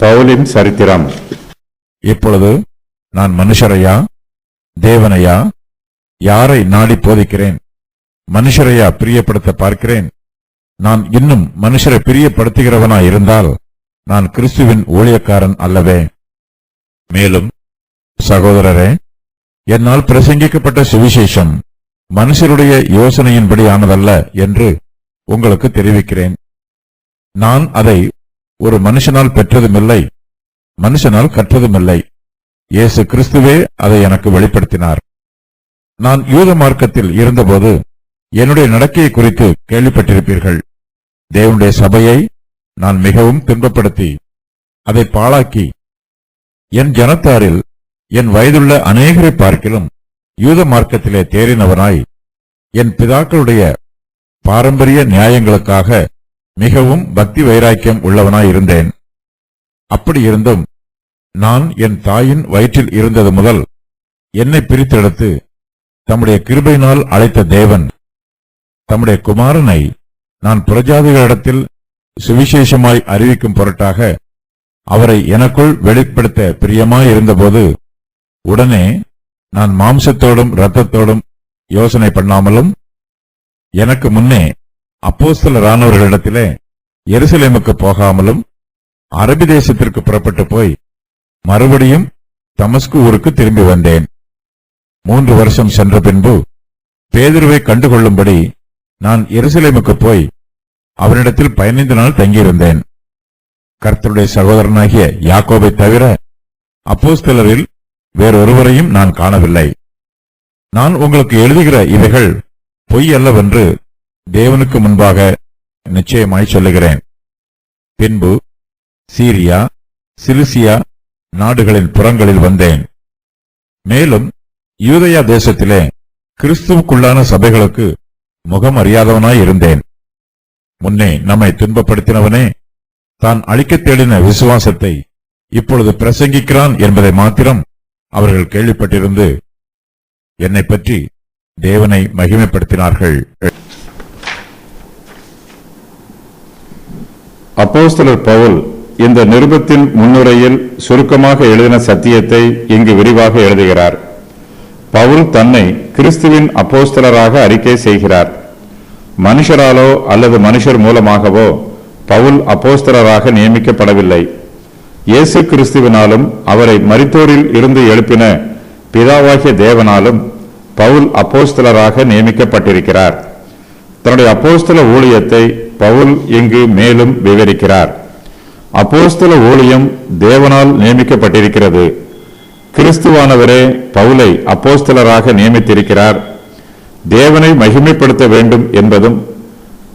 பவுலின் சரித்திரம். இப்பொழுது நான் மனுஷரையா தேவனையா யாரை நாடி போதிக்கிறேன்? மனுஷரையா பிரியப்படுத்த பார்க்கிறேன்? நான் இன்னும் மனுஷரை பிரியப்படுத்துகிறவனாயிருந்தால் நான் கிறிஸ்துவின் ஊழியக்காரன் அல்லவே. மேலும் சகோதரரே, என்னால் பிரசங்கிக்கப்பட்ட சுவிசேஷம் மனுஷருடைய யோசனையின்படி ஆனதல்ல என்று உங்களுக்கு தெரிவிக்கிறேன். நான் அதை ஒரு மனுஷனால் பெற்றதுமில்லை, மனுஷனால் கற்றதுமில்லை. இயேசு கிறிஸ்துவே அதை எனக்கு வெளிப்படுத்தினார். நான் யூத மார்க்கத்தில் இருந்தபோது என்னுடைய நடக்கையை குறித்து கேள்விப்பட்டிருப்பீர்கள். தேவனுடைய சபையை நான் மிகவும் துன்பப்படுத்தி அதை பாழாக்கி என் ஜனத்தாரில் என் வயதுள்ள அநேகரை பார்க்கிலும் யூத மார்க்கத்திலே தேறினவனாய் என் பிதாக்களுடைய பாரம்பரிய நியாயங்களுக்காக மிகவும் பக்தி வைராக்கியம் உள்ளவனாயிருந்தேன். அப்படி இருந்தும் நான் என் தாயின் வயிற்றில் இருந்தது முதல் என்னை பிரித்தெடுத்து தம்முடைய கிருபையினால் அழைத்த தேவன் தம்முடைய குமாரனை நான் புறஜாதிகளிடத்தில் சுவிசேஷமாய் அறிவிக்கும் பொருட்டாக அவரை எனக்குள் வெளிப்படுத்த பிரியமாயிருந்தபோது உடனே நான் மாம்சத்தோடும் இரத்தத்தோடும் யோசனை பண்ணாமலும் எனக்கு முன்னே அப்போஸ்தலரானவர்களிடத்திலே எருசலேமுக்கு போகாமலும் அரபி தேசத்திற்கு புறப்பட்டு போய் மறுபடியும் தமஸ்கு ஊருக்கு திரும்பி வந்தேன். 3 வருஷம் சென்ற பின்பு பேதுருவை கண்டுகொள்ளும்படி நான் எருசலேமுக்கு போய் அவனிடத்தில் 15 நாள் தங்கியிருந்தேன். கர்த்தருடைய சகோதரனாகிய யாக்கோபை தவிர அப்போஸ்தலரில் வேறொருவரையும் நான் காணவில்லை. நான் உங்களுக்கு எழுதுகிற இவைகள் பொய் அல்லவென்று தேவனுக்கு முன்பாக நிச்சயமாய் சொல்லுகிறேன். பின்பு சீரியா சிலிசியா நாடுகளின் புறங்களில் வந்தேன். மேலும் யூதயா தேசத்திலே கிறிஸ்துவுக்குள்ளான சபைகளுக்கு முகம் அறியாதவனாய் இருந்தேன். முன்னே நம்மை துன்பப்படுத்தினவனே தான் அழிக்கத் தேடின விசுவாசத்தை இப்பொழுது பிரசங்கிக்கிறான் என்பதை மாத்திரம் அவர்கள் கேள்விப்பட்டிருந்து என்னை பற்றி தேவனை மகிமைப்படுத்தினார்கள். அப்போஸ்தலர் பவுல் இந்த நிருபத்தின் முன்னுரையில் சுருக்கமாக எழுதின சத்தியத்தை இங்கு விரிவாக எழுதுகிறார். பவுல் தன்னை கிறிஸ்துவின் அப்போஸ்தலராக அறிக்கை செய்கிறார். மனுஷராலோ அல்லது மனுஷர் மூலமாகவோ பவுல் அப்போஸ்தலராக நியமிக்கப்படவில்லை. இயேசு கிறிஸ்துவினாலும் அவரை மரித்தோரில் இருந்து எழுப்பின பிதாவாகிய தேவனாலும் பவுல் அப்போஸ்தலராக நியமிக்கப்பட்டிருக்கிறார். தன்னுடைய அப்போஸ்தல ஊழியத்தை பவுல் இங்கு மேலும் விவரிக்கிறார். அப்போஸ்தல ஊழியம் தேவனால் நியமிக்கப்பட்டிருக்கிறது. கிறிஸ்துவானவரே பவுலை அப்போஸ்தலராக நியமித்திருக்கிறார். தேவனை மகிமைப்படுத்த வேண்டும் என்பதும்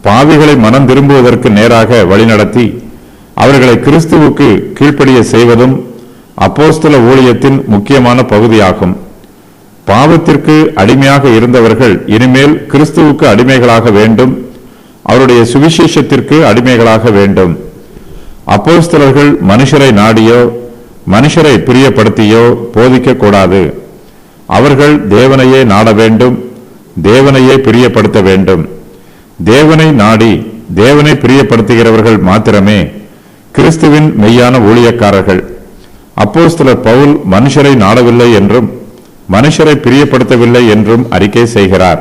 பாவிகளை மனம் திரும்புவதற்கு நேராக வழிநடத்தி அவர்களை கிறிஸ்துவுக்கு கீழ்ப்படிய செய்வதும் அப்போஸ்தல ஊழியத்தின் முக்கியமான பகுதியாகும். பாவத்திற்கு அடிமையாக இருந்தவர்கள் இனிமேல் கிறிஸ்துவுக்கு அடிமைகளாக வேண்டும், அவருடைய சுவிசேஷத்திற்கு அடிமைகளாக வேண்டும். அப்போஸ்தலர்கள் மனுஷரை நாடியோ மனுஷரை பிரியப்படுத்தியோ போதிக்க கூடாது. அவர்கள் தேவனையே நாட வேண்டும், தேவனையே பிரியப்படுத்த வேண்டும். தேவனை நாடி தேவனை பிரியப்படுத்துகிறவர்கள் மாத்திரமே கிறிஸ்துவின் மெய்யான ஊழியக்காரர்கள். அப்போஸ்தலர் பவுல் மனுஷரை நாடவில்லை என்றும் மனுஷரை பிரியப்படுத்தவில்லை என்றும் அறிக்கை செய்கிறார்.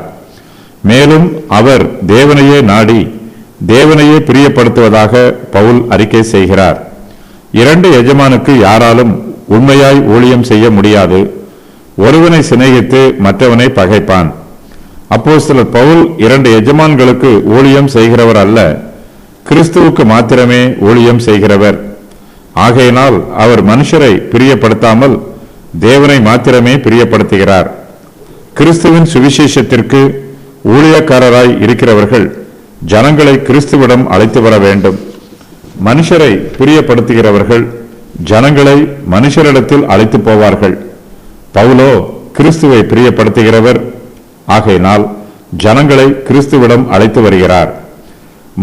மேலும் அவர் தேவனையே நாடி தேவனையே பிரியப்படுத்துவதாக பவுல் அறிக்கை செய்கிறார். 2 எஜமானுக்கு யாராலும் உண்மையாய் ஊழியம் செய்ய முடியாது. ஒருவனை சிநேகித்து மற்றவனை பகைப்பான். அப்போஸ்தலர் பவுல் 2 எஜமான்களுக்கு ஊழியம் செய்கிறவர் அல்ல, கிறிஸ்துவுக்கு மாத்திரமே ஊழியம் செய்கிறவர். ஆகையினால் அவர் மனுஷரை பிரியப்படுத்தாமல் தேவனை மாத்திரமே பிரியப்படுத்துகிறார். கிறிஸ்துவின் சுவிசேஷத்திற்கு ஊழியக்காரராய் இருக்கிறவர்கள் ஜனங்களை கிறிஸ்துவிடம் அழைத்து வர வேண்டும். மனுஷரை பிரியப்படுத்துகிறவர்கள் ஜனங்களை மனுஷரிடத்தில் அழைத்து போவார்கள். பவுலோ கிறிஸ்துவை பிரியப்படுத்துகிறவர். ஆகையினால் ஜனங்களை கிறிஸ்துவிடம் அழைத்து வருகிறார்.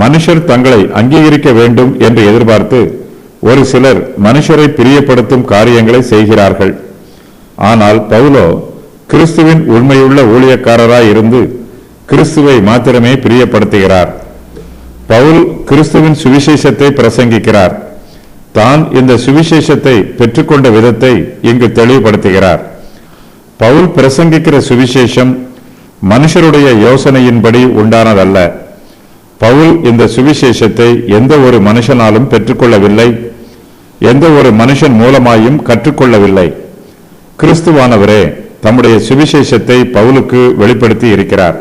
மனுஷர் தங்களை அங்கீகரிக்க வேண்டும் என்று எதிர்பார்த்து ஒரு சிலர் மனுஷரை பிரியப்படுத்தும் காரியங்களை செய்கிறார்கள். ஆனால் பவுலோ கிறிஸ்துவின் உண்மையுள்ள ஊழியக்காரராய் இருந்து கிறிஸ்துவை மாத்திரமே பிரியப்படுத்துகிறார். பவுல் கிறிஸ்துவின் சுவிசேஷத்தை பிரசங்கிக்கிறார். தான் இந்த சுவிசேஷத்தை பெற்றுக்கொண்ட விதத்தை இங்கு தெளிவுபடுத்துகிறார். பவுல் பிரசங்கிக்கிற சுவிசேஷம் மனுஷருடைய யோசனையின்படி உண்டானதல்ல. பவுல் இந்த சுவிசேஷத்தை எந்த ஒரு மனுஷனாலும் பெற்றுக்கொள்ளவில்லை, எந்த ஒரு மனுஷன் மூலமாயும் கற்றுக்கொள்ளவில்லை. கிறிஸ்துவானவரே தம்முடைய சுவிசேஷத்தை பவுலுக்கு வெளிப்படுத்தி இருக்கிறார்.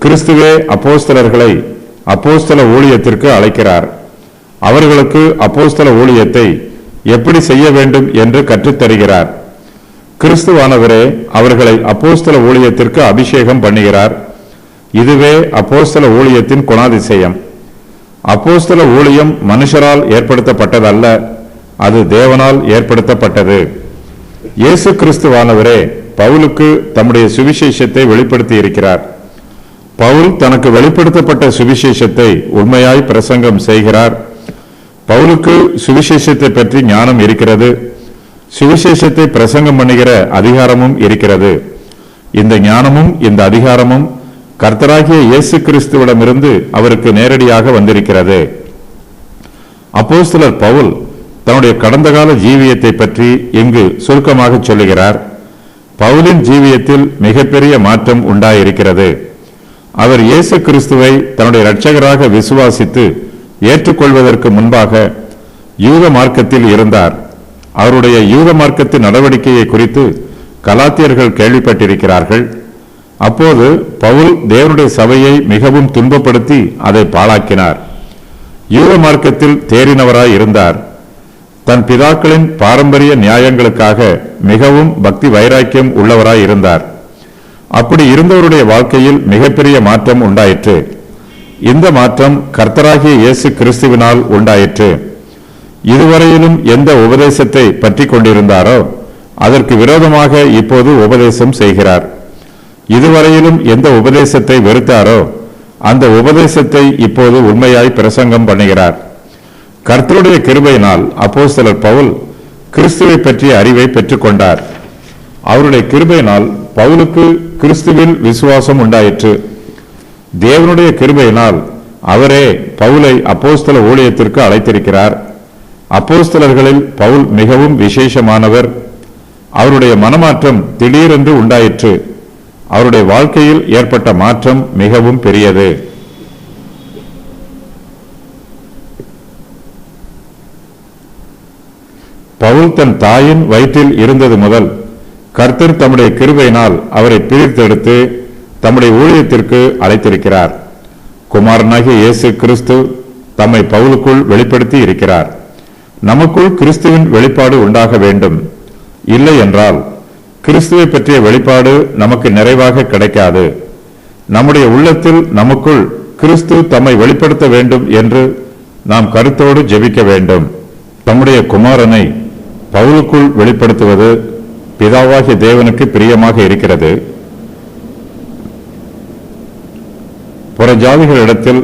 கிறிஸ்துவே அப்போஸ்தலர்களை அப்போஸ்தல ஊழியத்திற்கு அழைக்கிறார். அவர்களுக்கு அப்போஸ்தல ஊழியத்தை எப்படி செய்ய வேண்டும் என்று கற்றுத்தருகிறார். கிறிஸ்துவானவரே அவர்களை அப்போஸ்தல ஊழியத்திற்கு அபிஷேகம் பண்ணுகிறார். இதுவே அப்போஸ்தல ஊழியத்தின் குணாதிசயம். அப்போஸ்தல ஊழியம் மனுஷரால் ஏற்படுத்தப்பட்டதல்ல, அது தேவனால் ஏற்படுத்தப்பட்டது. இயேசு கிறிஸ்துவானவரே பவுலுக்கு தம்முடைய சுவிசேஷத்தை வெளிப்படுத்தி இருக்கிறார். பவுல் தனக்கு வெளிப்படுத்தப்பட்ட சுவிசேஷத்தை உண்மையாய் பிரசங்கம் செய்கிறார். பவுலுக்கு சுவிசேஷத்தை பற்றி ஞானம் இருக்கிறது. சுவிசேஷத்தை பிரசங்கம் பண்ணுகிற அதிகாரமும் இருக்கிறது. இந்த ஞானமும் இந்த அதிகாரமும் கர்த்தராகிய இயேசு கிறிஸ்துவிடமிருந்து அவருக்கு நேரடியாக வந்திருக்கிறது. அப்போஸ்தலர் பவுல் தன்னுடைய கடந்த கால ஜீவியத்தை பற்றி இங்கு சுருக்கமாக சொல்லுகிறார். பவுலின் ஜீவியத்தில் மிகப்பெரிய மாற்றம் உண்டாயிருக்கிறது. அவர் இயேசு கிறிஸ்துவை தன்னுடைய இரட்சகராக விசுவாசித்து ஏற்றுக்கொள்வதற்கு முன்பாக யூத மார்க்கத்தில் இருந்தார். அவருடைய யூத மார்க்கத்தின் நடவடிக்கையை குறித்து கலாத்தியர்கள் கேள்விப்பட்டிருக்கிறார்கள். அப்போது பவுல் தேவனுடைய சபையை மிகவும் துன்பப்படுத்தி அதை பாழாக்கினார். யூத மார்க்கத்தில் தேறினவராய் இருந்தார். தன் பிதாக்களின் பாரம்பரிய நியாயங்களுக்காக மிகவும் பக்தி வைராக்கியம் உள்ளவராய் இருந்தார். அப்படி இருந்தவருடைய வாழ்க்கையில் மிகப்பெரிய மாற்றம் உண்டாயிற்று. இந்த மாற்றம் கர்த்தராகிய இயேசு கிறிஸ்துவினால் உண்டாயிற்று. இதுவரையிலும் எந்த உபதேசத்தை பற்றி கொண்டிருந்தாரோ அதற்கு விரோதமாக இப்போது உபதேசம் செய்கிறார். இதுவரையிலும் எந்த உபதேசத்தை வெறுத்தாரோ அந்த உபதேசத்தை இப்போது உண்மையாய் பிரசங்கம் பண்ணுகிறார். கர்த்தருடைய கிருபையினால் அப்போஸ்தலர் பவுல் கிறிஸ்துவை பற்றிய அறிவை பெற்றுக்கொண்டார். அவருடைய கிருபையினால் பவுலுக்கு கிறிஸ்துவில் விசுவாசம் உண்டாயிற்று. தேவனுடைய கிருபையினால் அவரே பவுலை அப்போஸ்தல ஊழியத்திற்கு அழைத்திருக்கிறார். அப்போஸ்தலர்களில் பவுல் மிகவும் விசேஷமானவர். அவருடைய மனமாற்றம் திடீரென்று உண்டாயிற்று. அவருடைய வாழ்க்கையில் ஏற்பட்ட மாற்றம் மிகவும் பெரியது. பவுல் தன் தாயின் வயிற்றில் இருந்தது முதல் கர்த்தர் தம்முடைய கிருபையினால் அவரை பிரித்தெடுத்து தம்முடைய ஊழியத்திற்கு அழைத்திருக்கிறார். குமாரனாகிய இயேசு கிறிஸ்து தம்மை பவுலுக்குள் வெளிப்படுத்தி இருக்கிறார். நமக்குள் கிறிஸ்துவின் வெளிப்பாடு உண்டாக வேண்டும். இல்லை என்றால் கிறிஸ்துவை பற்றிய வெளிப்பாடு நமக்கு நிறைவாக கிடைக்காது. நம்முடைய உள்ளத்தில் நமக்குள் கிறிஸ்து தம்மை வெளிப்படுத்த வேண்டும் என்று நாம் கருத்தோடு ஜெபிக்க வேண்டும். தம்முடைய குமாரனை பவுலுக்குள் வெளிப்படுத்துவது பிதாவாகிய தேவனுக்கு பிரியமாக இருக்கிறது. புறஜாதிகளிடத்தில்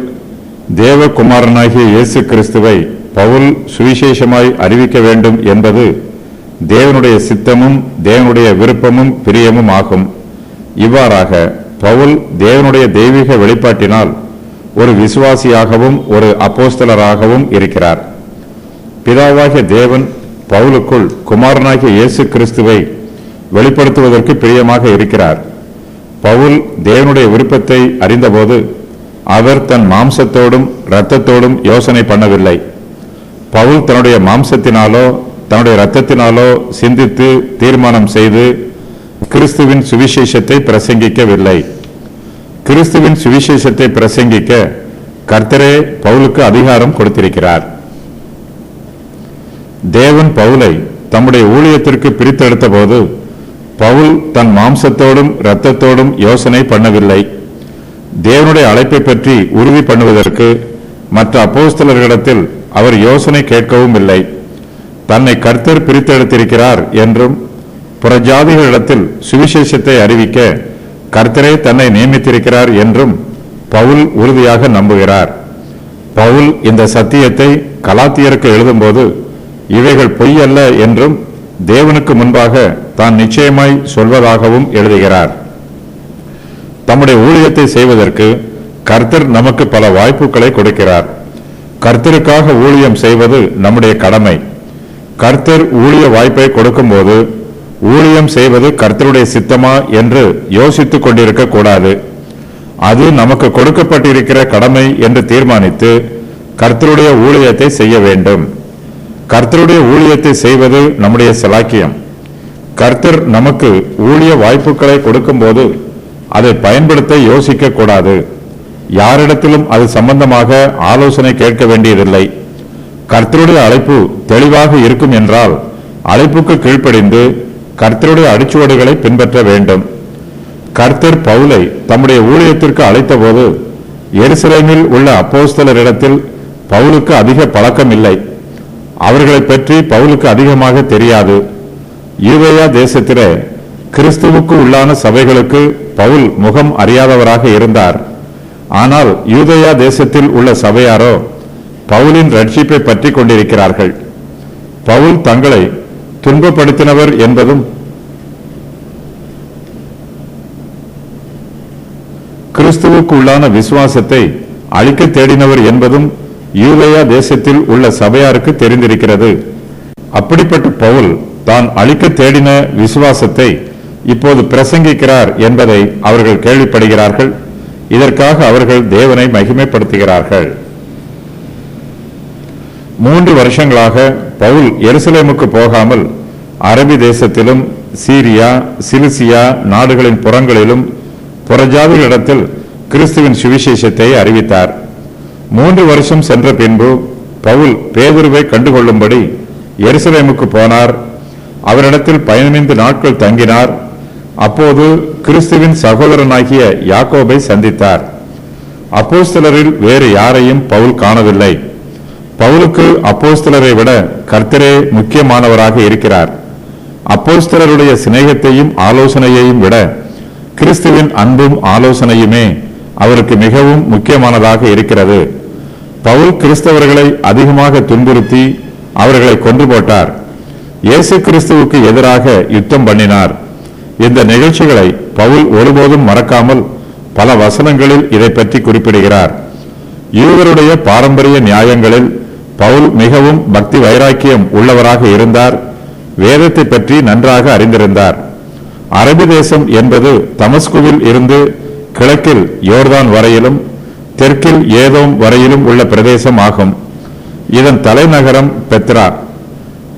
தேவகுமாரனாகிய இயேசு கிறிஸ்துவை பவுல் சுவிசேஷமாய் அறிவிக்க வேண்டும் என்பது தேவனுடைய சித்தமும் தேவனுடைய விருப்பமும் பிரியமும் ஆகும். இவ்வாறாக பவுல் தேவனுடைய தெய்வீக வெளிப்பாட்டினால் ஒரு விசுவாசியாகவும் ஒரு அப்போஸ்தலராகவும் இருக்கிறார். பிதாவாகிய தேவன் பவுலுக்குள் குமாரனாகிய இயேசு கிறிஸ்துவை வெளிப்படுத்துவதற்கு பிரியமாக இருக்கிறார். பவுல் தேவனுடைய விருப்பத்தை அறிந்தபோது அவர் தன் மாம்சத்தோடும் இரத்தத்தோடும் யோசனை பண்ணவில்லை. பவுல் தன்னுடைய மாம்சத்தினாலோ தன்னுடைய இரத்தத்தினாலோ சிந்தித்து தீர்மானம் செய்து கிறிஸ்துவின் சுவிசேஷத்தை பிரசங்கிக்கவில்லை. கிறிஸ்துவின் சுவிசேஷத்தை பிரசங்கிக்க கர்த்தரே பவுலுக்கு அதிகாரம் கொடுத்திருக்கிறார். தேவன் பவுலை தம்முடைய ஊழியத்திற்கு பிரித்தெடுத்த போது பவுல் தன் மாம்சத்தோடும் இரத்தத்தோடும் யோசனை பண்ணவில்லை. தேவனுடைய அழைப்பை பற்றி உறுதி பண்ணுவதற்கு மற்ற அப்போஸ்தலர்களிடத்தில் அவர் யோசனை கேட்கவும் இல்லை. தன்னை கர்த்தர் பிரித்தெடுத்திருக்கிறார் என்றும் புறஜாதிகளிடத்தில் சுவிசேஷத்தை அறிவிக்க கர்த்தரே தன்னை நியமித்திருக்கிறார் என்றும் பவுல் உறுதியாக நம்புகிறார். பவுல் இந்த சத்தியத்தை கலாத்தியருக்கு எழுதும்போது இவைகள் பொய் அல்ல என்றும் தேவனுக்கு முன்பாக தான் நிச்சயமாய் சொல்வதாகவும் எழுதுகிறார். தம்முடைய ஊழியத்தை செய்வதற்கு கர்த்தர் நமக்கு பல வாய்ப்புகளை கொடுக்கிறார். கர்த்தருக்காக ஊழியம் செய்வது நம்முடைய கடமை. கர்த்தர் ஊழிய வாய்ப்பை கொடுக்கும்போது ஊழியம் செய்வது கர்த்தருடைய சித்தமா என்று யோசித்துக் கொண்டிருக்க கூடாது. அது நமக்கு கொடுக்கப்பட்டிருக்கிற கடமை என்று தீர்மானித்து கர்த்தருடைய ஊழியத்தை செய்ய வேண்டும். கர்த்தருடைய ஊழியத்தை செய்வது நம்முடைய சலாக்கியம். கர்த்தர் நமக்கு ஊழிய வாய்ப்புகளை கொடுக்கும்போது அதை பயன்படுத்த யோசிக்க கூடாது. யாரிடத்திலும் அது சம்பந்தமாக ஆலோசனை கேட்க வேண்டியதில்லை. கர்த்தருடைய அழைப்பு தெளிவாக இருக்கும் என்றால் அழைப்புக்கு கீழ்ப்படிந்து கர்த்தருடைய அடிச்சுவடுகளை பின்பற்ற வேண்டும். கர்த்தர் பவுலை தம்முடைய ஊழியத்திற்கு அழைத்த போது எருசலேமில் உள்ள அப்போஸ்தலரிடத்தில் பவுலுக்கு அதிக பழக்கம் இல்லை. அவர்களை பற்றி பவுலுக்கு அதிகமாக தெரியாது. யூதேயா தேசத்திலே கிறிஸ்துவுக்கு உள்ளான சபைகளுக்கு பவுல் முகம் அறியாதவராக இருந்தார். ஆனால் யூதேயா தேசத்தில் உள்ள சபையாரோ பவுலின் ரட்சிப்பை பற்றி கொண்டிருக்கிறார்கள். பவுல் தங்களை துன்பப்படுத்தினவர் என்பதும் கிறிஸ்துவுக்கு உள்ளான விசுவாசத்தை அழிக்க தேடினவர் என்பதும் யூதேயா தேசத்தில் உள்ள சபையாருக்கு தெரிந்திருக்கிறது. அப்படிப்பட்ட பவுல் தான் அழிக்க தேடின விசுவாசத்தை இப்போது பிரசங்கிக்கிறார் என்பதை அவர்கள் கேள்விப்படுகிறார்கள். இதற்காக அவர்கள் தேவனை மகிமைப்படுத்துகிறார்கள். 3 வருஷங்களாக பவுல் எருசலேமுக்கு போகாமல் அரபி தேசத்திலும் சீரியா, சிலிசியா நாடுகளின் புறங்களிலும் புறஜாதிகளிடத்தில் கிறிஸ்துவின் சுவிசேஷத்தை அறிவித்தார். 3 வருஷம் சென்ற பின்பு பவுல் பேதுருவை கண்டுகொள்ளும்படி எருசலேமுக்கு போனார். அவரிடத்தில் 15 நாட்கள் தங்கினார். அப்போது கிறிஸ்துவின் சகோதரனாகிய யாக்கோபை சந்தித்தார். அப்போஸ்தலரில் வேறு யாரையும் பவுல் காணவில்லை. பவுலுக்கு அப்போஸ்தலரை விட கர்த்தரே முக்கியமானவராக இருக்கிறார். அப்போஸ்தலருடைய சிநேகத்தையும் ஆலோசனையையும் விட கிறிஸ்துவின் அன்பும் ஆலோசனையுமே அவருக்கு மிகவும் முக்கியமானதாக இருக்கிறது. பவுல் கிறிஸ்தவர்களை அதிகமாக துன்புறுத்தி அவர்களை கொன்று போட்டார். இயேசு கிறிஸ்துவுக்கு எதிராக யுத்தம் பண்ணினார். இந்த நிகழ்ச்சிகளை பவுல் ஒருபோதும் மறக்காமல் பல வசனங்களில் இதை பற்றி குறிப்பிடுகிறார். யூதருடைய பாரம்பரிய நியாயங்களில் பவுல் மிகவும் பக்தி வைராக்கியம் உள்ளவராக இருந்தார். வேதத்தை பற்றி நன்றாக அறிந்திருந்தார். அரபி தேசம் என்பது தமஸ்குவில் இருந்து கிழக்கில் யோர்தான் வரையிலும் தெற்கில் ஏதோம் வரையிலும் உள்ள பிரதேசம் ஆகும். இதன் தலைநகரம் பெத்ரா.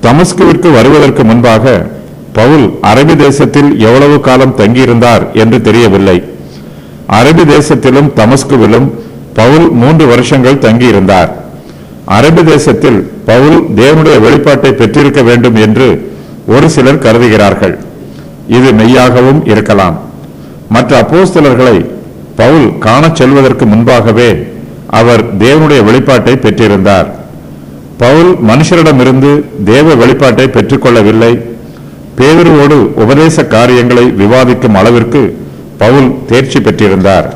தமஸ்குவிற்கு வருவதற்கு முன்பாக பவுல் அரபி தேசத்தில் எவ்வளவு காலம் தங்கியிருந்தார் என்று தெரியவில்லை. அரபி தேசத்திலும் தமஸ்குவிலும் பவுல் 3 வருஷங்கள் தங்கியிருந்தார். அரபி தேசத்தில் பவுல் தேவனுடைய வெளிப்பாட்டை பெற்றிருக்க வேண்டும் என்று ஒரு சிலர் கருதுகிறார்கள். இது மெய்யாகவும் இருக்கலாம். மற்ற அப்போஸ்தலர்களை பவுல் காணச் செல்வதற்கு முன்பாகவே அவர் தேவனுடைய வெளிப்பாட்டை பெற்றிருந்தார். பவுல் மனுஷரிடமிருந்து தேவ வெளிப்பாட்டை பெற்றுக்கொள்ளவில்லை. பேதுருவோடு உபதேச காரியங்களை விவாதிக்கும் அளவிற்கு பவுல் தேர்ச்சி பெற்றிருந்தார்.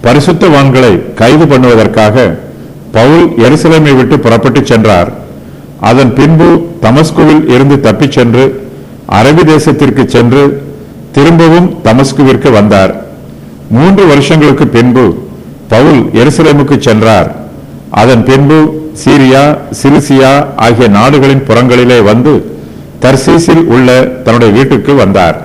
பரிசுத்தவான்களை கைது பண்ணுவதற்காக பவுல் எருசலேமை விட்டு புறப்பட்டு சென்றார். அதன் பின்பு தமஸ்குவில் இருந்து தப்பிச் சென்று அரபி தேசத்திற்கு சென்று திரும்பவும் தமஸ்குவிற்கு வந்தார். 3 வருஷங்களுக்கு பின்பு பவுல் எருசலேமுக்கு சென்றார். அதன் பின்பு சீரியா, சிலிசியா ஆகிய நாடுகளின் புறங்களிலே வந்து தர்சீசில் உள்ள தன்னுடைய வீட்டுக்கு வந்தார்.